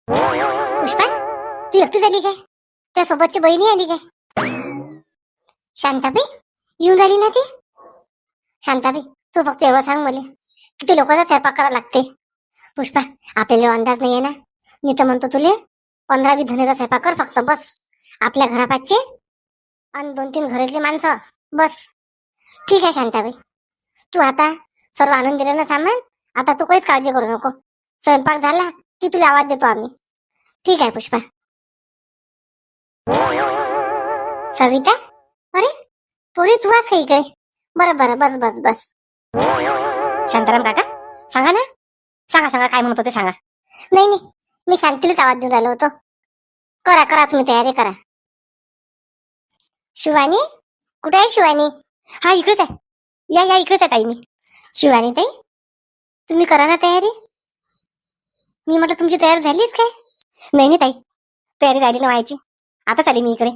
पुष्पा, तू एकटीच आली काय? त्या सोबतची बहिणी आली काय? शांताबाई येऊन राहिली ना ती. शांताबाई, तू फक्त एवढं सांग मला, किती लोकांचा स्वयंपाक करावा लागते? पुष्पा, आपल्याला अंदाज नाही आहे ना. मी तर म्हणतो तुले 15-20 जणांचा स्वयंपाक कर फक्त, बस. आपल्या घरापासचे आणि 2-3 घरातली माणसं, बस. ठीक आहे शांताबाई, तू आता सर्व आणून दिलं ना सामान. आता तू काहीच काळजी करू नको. स्वयंपाक झाला की तुला आवाज देतो आम्ही. ठीक आहे पुष्पा. सविता, अरे पोरी तू आज का इकडे? बरं बरं, बस बस बस. शांताराम काका, सांगा ना. सांगा सांगा, काय म्हणत होते सांगा. नाही नाही, मी शांतीलाच आवाज देऊन राहिलो होतो. करा करा, तुम्ही तयारी करा. शिवानी, कुठे आहे शिवानी? हा इकडेच आहे. या या, इकडेच आहे ताई मी. शिवानी ताई, तुम्ही करा ना तयारी. मी म्हटलं तुमची तयारी झालीच काय? नाही नाही ताई, तयारी राहिली ना व्हायची. आताच आली मी इकडे.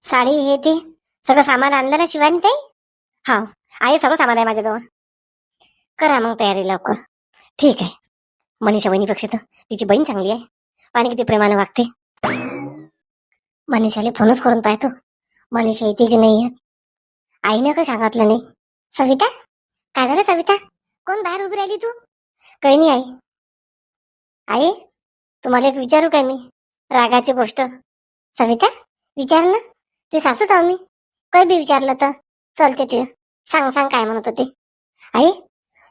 साडी हे ते सगळं सामान आणलं ना शिवानी ताई? हा, आहे, सर्व सामान आहे माझ्याजवळ. करा मग तयारी लवकर. ठीक आहे. मनीषा वहिनीपेक्षा तर तिची बहीण चांगली आहे. पाणी किती प्रेमाने वागते. मनीषाला फोनच करून पाहतो, मनीषा येते की नाही येत. आईने काही सांगितलं नाही. सविता, काय झालं सविता? कोण बाहेर उभी राहिली तू? काही नाही आई. आई, तुम्हाला एक विचारू काय मी? रागाची गोष्ट. सविता, विचार ना. तुझी सासूच आहो मी. काही बी विचारलं तर चलते तुझं. सांग सांग, काय म्हणत होते? आई,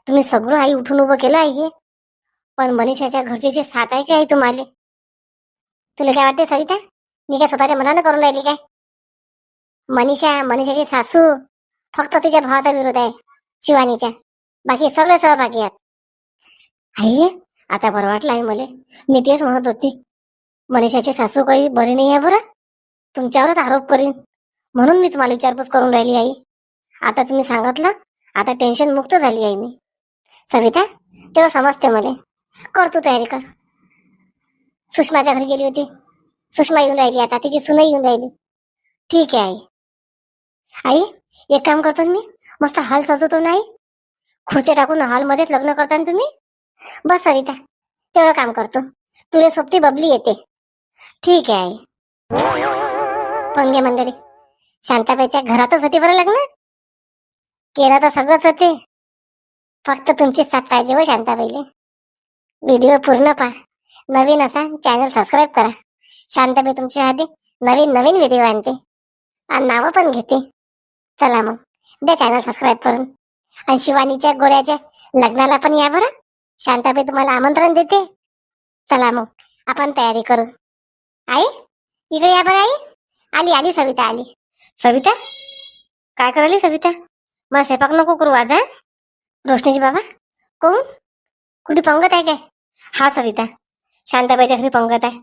तुम्ही सगळं आई उठून उभं केलं आहे, पण मनीषाच्या घरची जे साथ आहे काय तुम्हाला? तुला काय वाटते सविता? मी काय स्वतःच्या मनानं करून राहिली काय? मनीषाची सासू फक्त तिच्या भावाचा विरोध आहे, शिवानीच्या. बाकी सगळे सहभागी आहेत. आई, आता बरं वाटलं आहे मला. मी तेच म्हणत होती, मनीषाची सासू काही बरी नाही आहे बरं. तुमच्यावरच आरोप करीन म्हणून मी तुम्हाला विचारपूस करून राहिली आई. आता तुम्ही सांगितलं, आता टेन्शन मुक्त झाली आहे मी. सविता, तेव्हा समजते मला. कर तू तयारी कर. सुषमाच्या घरी गेली होती, सुषमा येऊन राहिली, आता तिची सुनई येऊन राहिली. ठीक आहे आई. आई, एक काम करतो मी, मस्त हॉल सजवतो ना आई. खुर्च्या टाकून हॉलमध्येच लग्न करता ना तुम्ही. बस सविता, तेवढं काम करतो. तुला सोबती बबली येते. ठीक आहे आई. पंगे मंडळी, शांताबाईच्या घरातच होती बरं लग्न. केलं तर सगळंच होते, फक्त तुमची साथ पाहिजे हो शांताबाईले. व्हिडिओ पूर्ण पहा. नवीन असा चॅनल सबस्क्राईब करा. शांताबाई तुमच्यासाठी नवीन नवीन व्हिडिओ आणते आणि नावं पण घेते. चला मग, द्या चॅनल सबस्क्राईब करून. आणि शिवानीच्या गोळ्याच्या लग्नाला पण या बरं. शांताबाई तुम्हाला आमंत्रण देते. चला मग, आपण तयारी करू. आई, इकडे या बरं आई. आली आली सविता आली. सविता, काय करायली सविता? मला स्वयंपाक नको करू आज. रोशनीची बाबा कोण? कुठे पंगत आहे काय? हा सविता, शांताबाईच्या घरी पंगत आहे.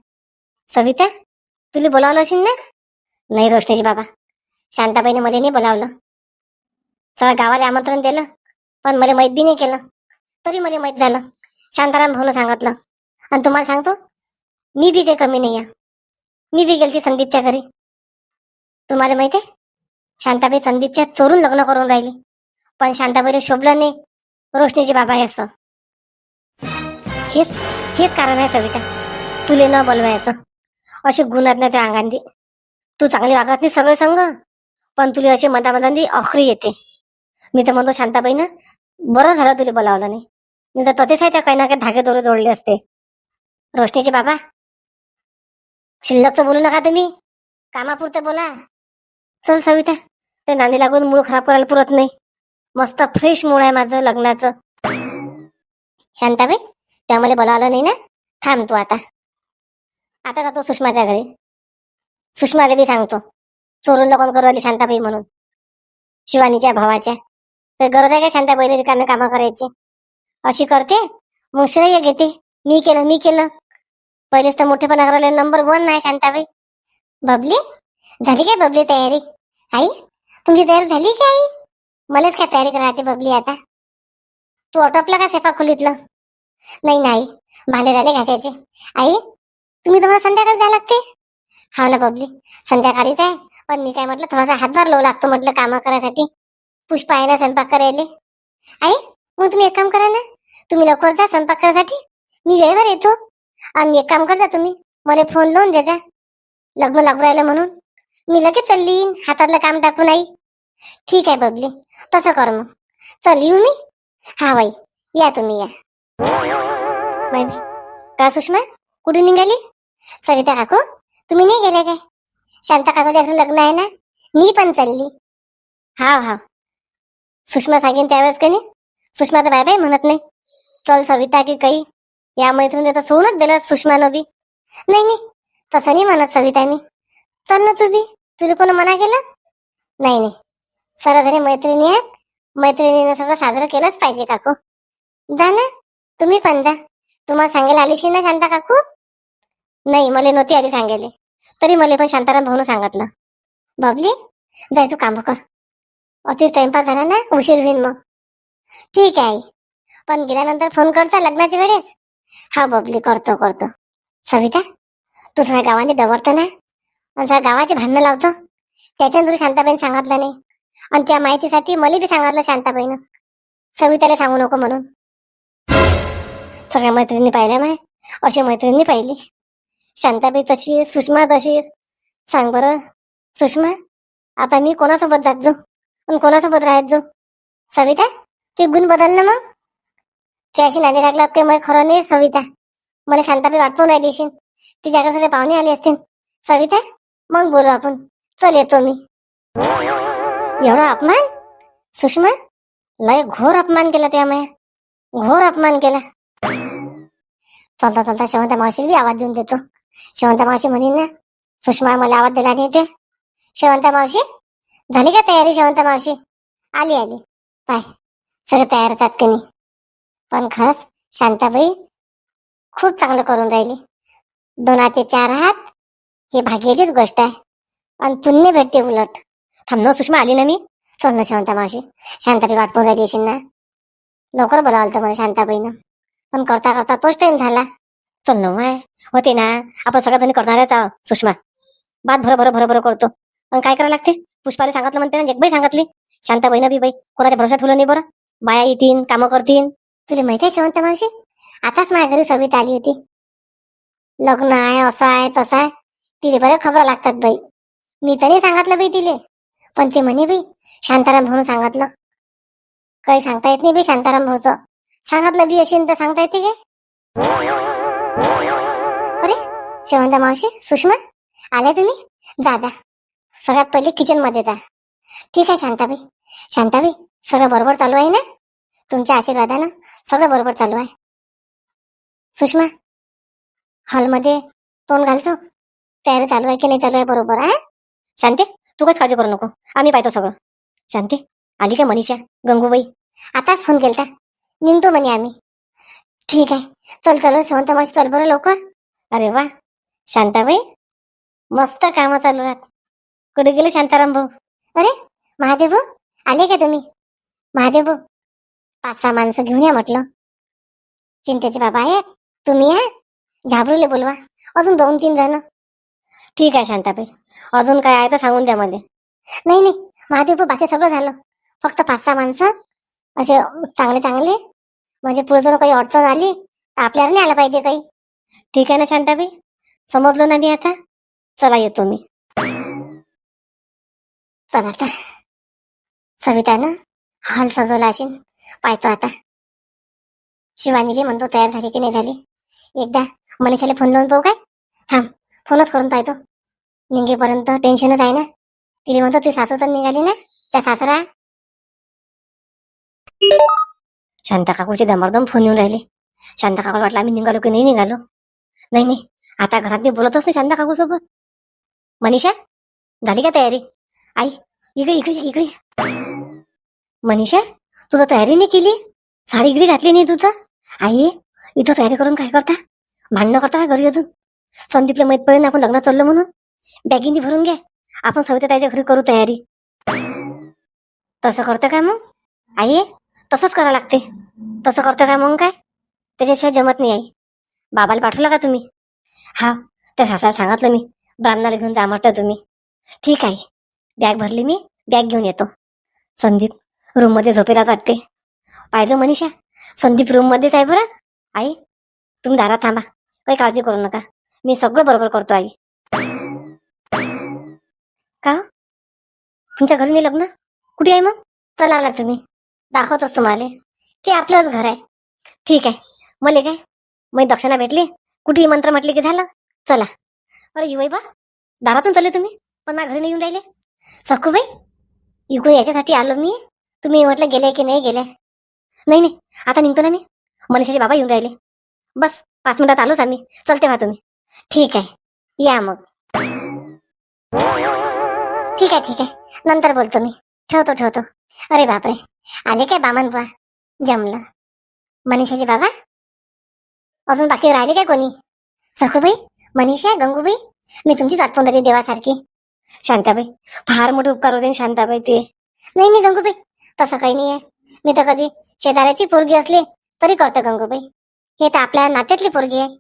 सविता, तुला बोलावलं असेल ना? नाही रोशनीची बाबा, शांताबाईने मला नाही बोलावलं. सगळ्या गावाला आमंत्रण दिलं, पण मला माहित बी नाही केलं. तरी मला माहित झालं, शांताराम भाऊनं सांगितलं. आणि तुम्हाला सांगतो, मी बी काही कमी नाही आहे. मी बी गेलती संदीपच्या घरी. तुम्हाला माहित आहे, शांताबाई संदीपच्या चोरून लग्न करून राहिली, पण शांताबाईला शोभलं नाही रोशनीची बाबा आहे असं. हेच हेच कारण आहे सविता, तुले न बोलवायचं. असे गुण आहेत ना त्या अंगांदी. तू चांगली वागत नाही सगळे संग, पण तुला असे मधामधांदी अखरी येते. मी तर म्हणतो शांताबाईनं बरं झालं तुला बोलावलं नाही, नाही तर तसेच आहे त्या काही ना काही धागे दोरे जोडले असते. रोशनीचे बाबा, शिल्लकचं बोलू नका तुम्ही, कामापुरतं बोला. चल सविता, ते नांदी लागून मूळ खराब करायला पुरत नाही. मस्त फ्रेश मूळ आहे माझं लग्नाचं. शांताबाई, त्यामुळे बोलावलं नाही ना. थांब तू आता. आता जातो सुषमाच्या घरी. सुषमाला बी सांगतो, चोरून लग्न करू राहिली शांताबाई म्हणून शिवानीच्या भावाच्या. तर गरज आहे का शांताबाईला रिकामे कामं करायची? अशी करते मग श्रेय घेते, मी केलं. पहिलेच तर मोठेपणा करायला नंबर 1 नाही शांताबाई. बबली, झाली काय बबली तयारी? आई, तुमची तयारी झाली काय आई? मलाच काय तयारी करायची बबली आता. तू आटोपला का स्वयंपाक खोलीतलं? नाही नाही, भांडे झाले घासायचे. आई, तुम्ही तुम्हाला संध्याकाळी जायला लागते. हा ना बबली, संध्याकाळीच आहे, पण मी काय म्हटलं थोडासा हातभार लावू लागतो म्हटलं कामं करायसाठी. पुष्पा आहे ना स्वयंपाक करायला. आई, मग तुम्ही एक काम करा ना, तुम्ही लवकर जा स्वयंपाक करायसाठी, मी वेळेवर येतो. आणि एक काम करता तुम्ही, मला फोन लावून देता, लग्न लागू राहिलं म्हणून. मी लगेच चालली येईन, हातातलं काम टाकून आई. ठीक आहे बबली, तसं कर मग. चल येऊ मी. हा बाई, या तुम्ही या. बाई बाई. का सुषमा, कुठे निघाली? सविता काकू, तुम्ही नाही गेले काय? शांता काकूचं लग्न आहे ना, मी पण चालली. हा हा, सुषमा सांगेन त्यावेळेस का नाही. सुषमा तर बाय बाय म्हणत नाही. चल सविता की काही, या मैत्रिणी तर सोडूनच दिलं सुषमानं बी. नाही नाही, तसं नाही म्हणत सविता मी. चल ना तू बी, तुला कोण मना केलं? नाही नाही, सर्वजणी मैत्रिणी आहेत, मैत्रिणीनं सगळं साजरं केलंच पाहिजे काकू. जा ना, तुम्ही पण जा. तुम्हाला सांगायला आलीशी ना शांता काकू? नाही, मला नव्हती आली सांगायला, तरी मला पण शांताराम भाऊन सांगितलं. बबली, जाय तू काम कर, अतिच टाइमपास झाला ना, उशीर होईल मग. ठीक आहे आई, पण गेल्यानंतर फोन करता लग्नाच्या वेळेस. हा बबली, करतो करतो. सविता, तू सगळ्या गावाने डवरतो ना, आणि सगळ्या गावाचे भांडणं लावतो. त्याच्यानं तुला शांताबाईने सांगितलं नाही, आणि त्या माहितीसाठी मला बी सांगितलं शांताबाईनं, सविताला सांगू नको म्हणून. सगळ्या मैत्रिणी पाहिल्या माय, अशी मैत्रिणी पाहिली. शांताबाई तशी, सुषमा तशीच. सांग बरं सुषमा, आता मी कोणासोबत जात जाऊ आणि कोणासोबत राहत जाऊ? सविता, ते गुण बदल ना मग. त्याशी नादी लागलात काही मग खरं नाही सविता. मला शांताबाई वाटपून नाही देशील, तिच्याकडे सगळे पाहुणे आले असतील. सविता, मग बोलू आपण. चल येतो मी. एवढा अपमान सुषमा, लय घोर अपमान केला त्या माया, घोर अपमान केला. चलता चलता शेवंता मावशीला बी आवाज देऊन देतो. शेवंता मावशी म्हणेन ना, सुषमा मला आवाज दिला नाही ते. शेवंता मावशी, झाली का तयारी? शेवंता मावशी आली आली. पाय, सगळे तयार होतात की नाही. पण खरंच शांताबाई खूप चांगलं करून राहिली. दोनाचे चार हात, हे भाग्याचीच गोष्ट आहे, आणि पुण्य भेटते उलट. थांब ना सुषमा, आली ना मी. चल ना शांता मावशी, शांताबाई वाट पाहून राहिली असेल ना. लवकर बोलावलं तर मला शांताबाईनं, पण करता करता तोच टाइम झाला. चल ना माय, होते ना, आपण सगळ्याजणी करणारच आहोत. सुषमा बात भरं भरं भरं करतो, पण काय करायला लागते? पुष्पाला सांगितलं म्हणते ना, जगबाई सांगितली. शांताबाईनं बी बाई कोणाच्या भरोसा ठेवलं नाही बरं. बाया येतील, कामं करतील. तुला माहिती आहे शेवंत मावशी, आताच माझ्या घरी सविता आली होती. लग्न आहे, असं आहे तसं आहे, तिले बऱ्या खबर लागतात बाई. मी तरी सांगितलं बाई तिले, पण ते म्हणे बाई शांताराम भाऊन सांगितलं. काही सांगता येत नाही बाई शांताराम भाऊचं. सांगितलं बी असेल तर सांगता येते काय? अरे शेवंता मावशी, सुषमा आल्या तुम्ही? जा जा, सगळ्यात पहिले किचन मध्ये जा. ठीक आहे शांताबाई. शांताबाई, सगळं बरोबर चालू आहे ना? तुमच्या आशीर्वादानं सगळं बरोबर चालू आहे. सुषमा, हॉलमध्ये तोंड घालतो, तयारी चालू आहे की नाही चालू आहे बरोबर आहे? शांती, तू काच काळजी करू नको, आम्ही पाहतो सगळं. शांती, आली का मनीषा, गंगूबाई? आताच फोन केलता, निघतो म्हणे आम्ही. ठीक आहे, चल चल शेवंता मावशी, चल बरं लवकर. अरे वा शांताबाई, मस्त कामं चालू आहेत. कुठे गेले शांताराम भाऊ? अरे महादेव भाऊ, आले का तुम्ही? महादेव भाऊ, 5-6 माणसं घेऊन या म्हटलं. चिंतेचे बाबा आहेत, तुम्ही या. झाबरूले बोलवा, अजून 2-3 जण. ठीक आहे शांताबाई, अजून काय आहे तर सांगून द्या मला. नाही नाही महादेव भाऊ, बाकी सगळं झालं, फक्त 5-6 माणसं असे चांगले चांगले, म्हणजे पुढे जर काही अडचण आली तर आपल्याला नाही आला पाहिजे काही. ठीक आहे ना शांताबाई, समजलो ना मी आता. चला येतो मी. चला आता सवितानं हॉल सजवला असेल, पाहतो आता. शिवानीले म्हणतो तयार झाली की नाही झाली. एकदा मनीषाला फोन लावून पाहू काय? थांब, फोनच करून पाहतो. निघेपर्यंत टेन्शनच आहे ना. तिला म्हणतो ती सासू तर निघाली ना, त्या सासरा. शांता काकूचे दमरदम फोन येऊन राहिले. शांता काकूला वाटलं आम्ही निघालो की नाही निघालो. नाही नाही, आता घरात मी बोलतच नाही शांता काकू सोबत. मनीषा, झाली का तयारी? आई, इकडे इकडे इकडे. मनीषा, तू तर तयारी नाही केली, साडी इकडे घातली नाही तू तर. आई, इथं तयारी करून काय करता? भांडणं करता का घरी अजून? संदीपला माहित पडेल आपण लग्नात चाललो म्हणून. बॅगिंनी भरून घ्या, आपण सविता ताईच्या घरी करू तयारी. तसं करतं का मग? आई, तसंच करावं लागते. तसं करतं का मग? काय त्याच्याशिवाय जमत नाही आई. बाबाला पाठवलं का तुम्ही? हा, त्या सासाला सांगितलं मी, ब्राह्मणाला घेऊन जा म्हटलं तुम्ही. ठीक आहे, बॅग भरली मी, बॅग घेऊन येतो. संदीप रूम मध्ये झोपेला वाटते. पाहिजे मनीषा, संदीप रूम मध्येच आहे बरं. आई, तुम्ही दारात थांबा, काही काळजी करू नका, मी सगळं बरोबर करतो आई. का हो? तुमच्या घरी नाही लग्न? कुठे आहे मग? चला आला तुम्ही, दाखवतोच तुम्हाला. ते आपलंच घर आहे. ठीक आहे. मले काय, मग दक्षिणा भेटली, कुठेही मंत्र म्हटले की झालं. चला. अरे युवाई बा, दारातून चालले तुम्ही, पण माझ्या घरी नाही येऊन राहिले. सखूबाई, इकडून याच्यासाठी आलो मी. तुम्ही म्हटलं गेले की नाही गेले. नाही नाही, आता निघतो ना मी. मनीषाचे बाबा येऊन राहिले. बस 5 मिनिटात आलोच आम्ही. चलते व्हा तुम्ही. ठीक आहे, या मग. ठीक आहे ठीक आहे, नंतर बोलतो मी. ठेवतो. अरे बापरे, आले काय बामन बुवा? जमलं. मनीषाचे बाबा अजून बाकी राहिले काय कोणी? सखूबाई, मनीषा, गंगूबाई, मी तुमचीच आठवण राहिली देवासारखी. शांताबाई, फार मोठे उपकार होते शांताबाई ते. नाही नाही गंगूबाई, तसं काही नाही आहे. मी तर कधी शेजाऱ्याची पोरगी असली तरी करतो गंगूबाई. हे तर आपल्या नात्यातली पोरगी आहे.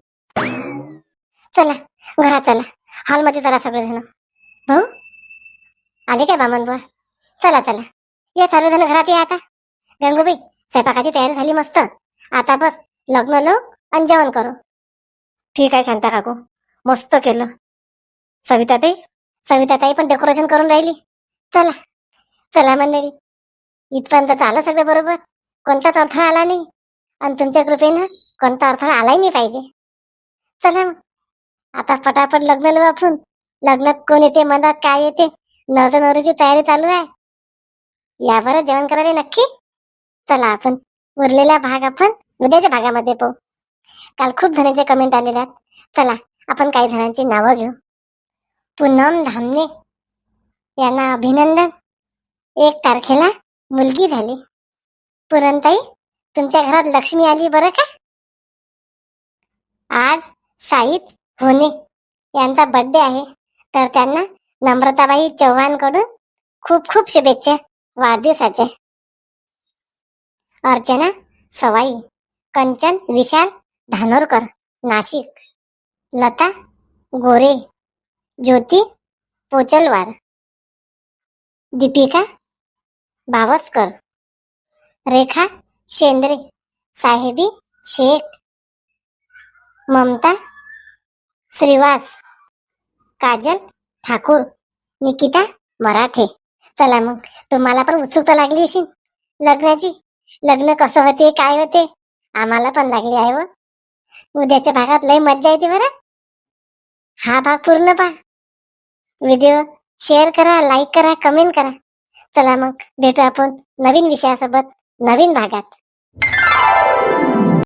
चला घरात चला, हॉलमध्ये चला सगळेजण. भाऊ आले काय बामन बुवा? चला चला, या सर्वजण घरात या आता. गंगूबाई, स्वयंपाकाची तयारी झाली मस्त. आता बस लग्न लोक आणि जेवण करू. ठीक आहे शांता काकू, मस्त केलं. सविताताई पण डेकोरेशन करून राहिली. चला चला मंडळी, इथपर्यंत तर आलं सगळं बरोबर. कोणताच अडथळा आला नाही, आणि तुमच्या कृपेनं कोणता अडथळा आलाही नाही पाहिजे. चला मग, आता फटाफट लग्न लावू आपण. लग्नात कोण येते, मनात काय येते, नवरदेव नवरीची तयारी चालू आहे. या बरं जेवण करायला नक्की. चला आपण उरलेला भाग आपण उद्याच्या भागामध्ये पाहू. काल खूप जणांचे कमेंट आलेले आहेत. चला आपण काही जणांची नावं घेऊ. पूनम धामणे यांना अभिनंदन. 1 तारखेला मुलगी झाली. पुरणताई, तुमच्या घरात लक्ष्मी आली बरं का. आज साहित होणे यांचा बर्थडे आहे, तर त्यांना नम्रताबाई चव्हाण कडून खूप खूप शुभेच्छा वाढदिवसाच्या. अर्चना सवाई, कंचन विशाल धानोरकर नाशिक, लता गोरे, ज्योती पोचलवार, दीपिका बावस्कर, रेखा शेंद्रे, साहेबी शेख, ममता श्रीवास, काजल ठाकूर, निकिता मराठे. चला मग, तुम्हाला पण उत्सुकता लागली असेल लग्नाची. लग्न कसं होते, काय होते, आम्हाला पण लागली आहे. व उद्याच्या भागात लय मज्जा येते बरं. हा भाग पूर्ण पहा. व्हिडिओ शेअर करा, लाईक करा, कमेंट करा. चला मग भेटू आपण नवीन विषयासोबत नवीन भागात.